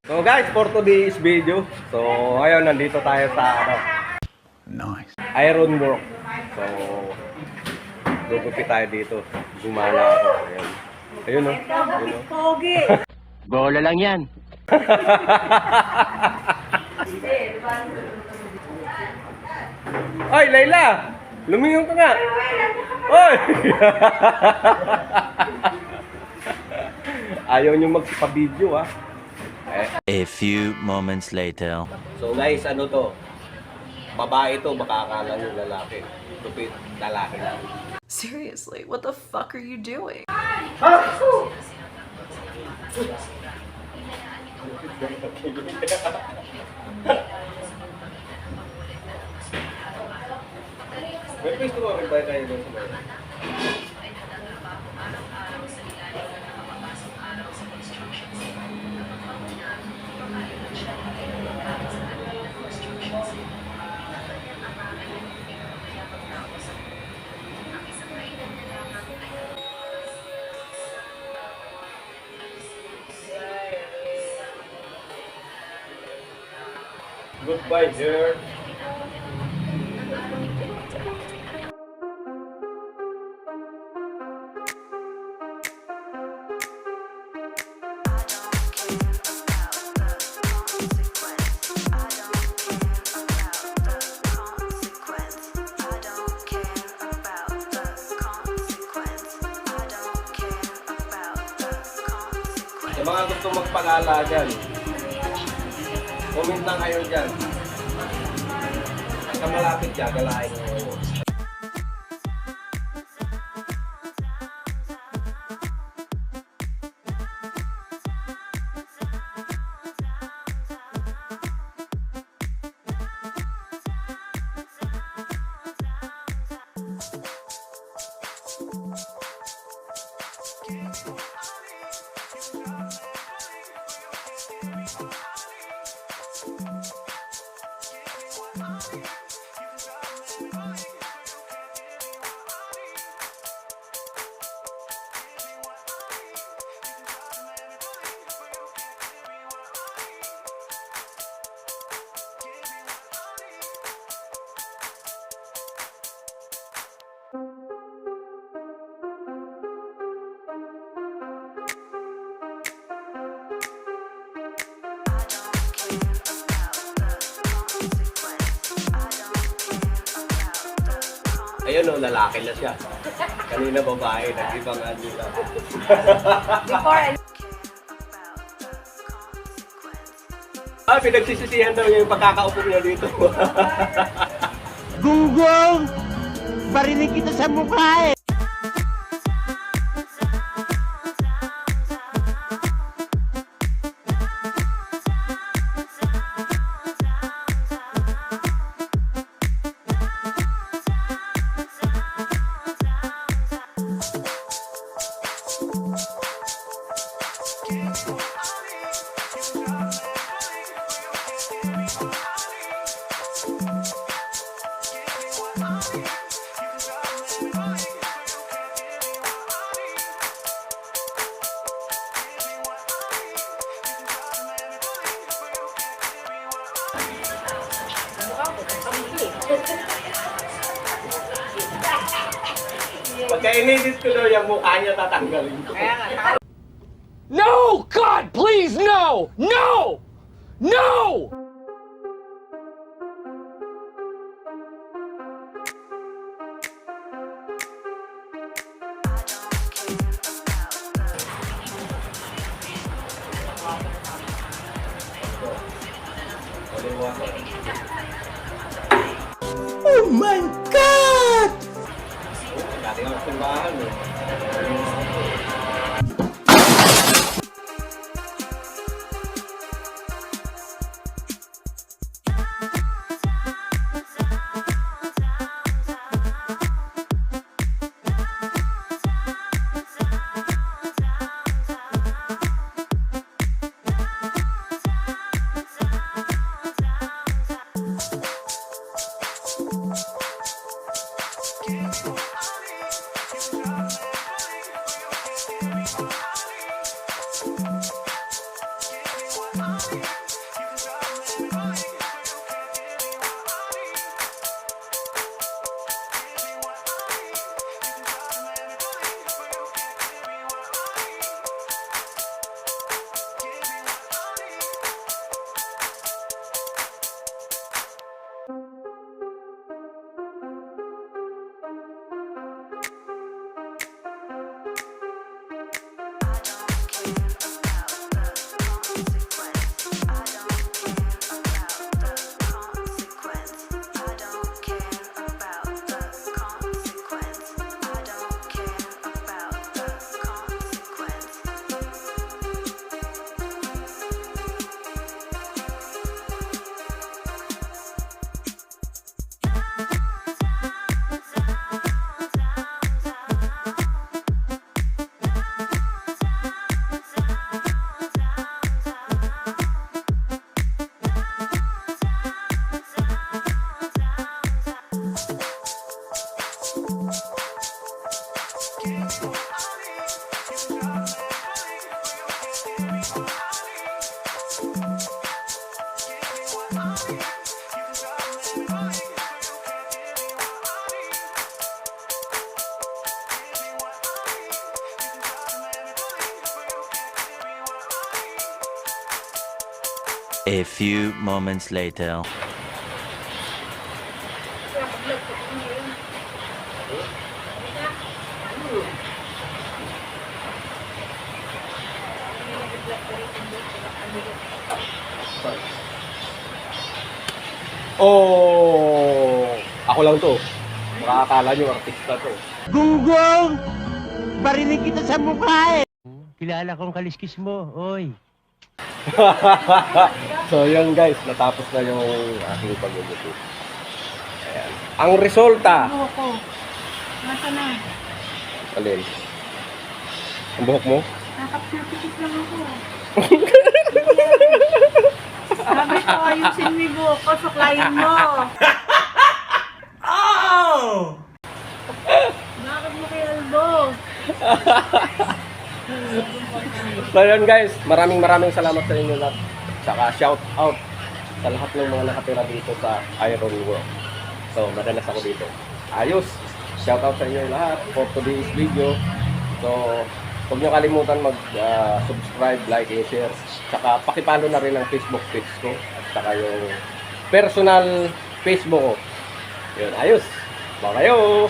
So guys, for today's video, so ngayon nandito tayo sa Nice. Iron Work. So gugupit tayo dito. Gumala ako. Ayun. Ayun oh. Ayun oh. Pogi! Bola lang yan. Oy, Layla! Lumingon ka nga! Oy! Ayaw nyo magpa-video ah. A few moments later. So guys, ano to? Babae to, baka akala nyo lalaki. Tupit, lalaki lang. Seriously, what the fuck are you doing? May pwesto mo rin tayo doon sa mga. Goodbye, dear. Sa mga gusto magpag-ala dyan, comment lang kayo dyan. Hanggang malapit dyan, galahin mo. Ayun o, lalaki na siya. Kanina babae, nag-ibang ano lang. Pinagsisisihan daw niya yung pagkakaupo niya dito. Gunggong! Barinig kita sa mukha eh! Pagka inedit ko daw yung mukha niya, tatanggalin ko. No! God, please, no! No! No! Oh my God! Dati ang simbahan eh. A few moments later. Oh! Ako lang to. Makakakala nyo, artista to. Gunggong! Barinig kita sa mukha eh! Kilala kong kaliskis mo, oy. So yun guys, natapos na yung aking pag-ugupo. Ayan. Ang resulta. Ako. Nasa na? Alin? Ang buhok mo? Nakapipikit lang ako. Sabi ko, ayusin mo yung buhok ko, suklayin mo. Bakit mo kay Aldo? So yun guys, maraming salamat sa inyo lahat. Saka shout out sa lahat ng mga nakatira dito sa Iron World. So madalas ako dito. Ayos! Shout out sa inyo lahat for today's video. So huwag nyo kalimutan mag-subscribe, like, and share. Saka pakipalo na rin ang Facebook page ko. At saka yung personal Facebook ko. Yun, ayos! Bye kayo!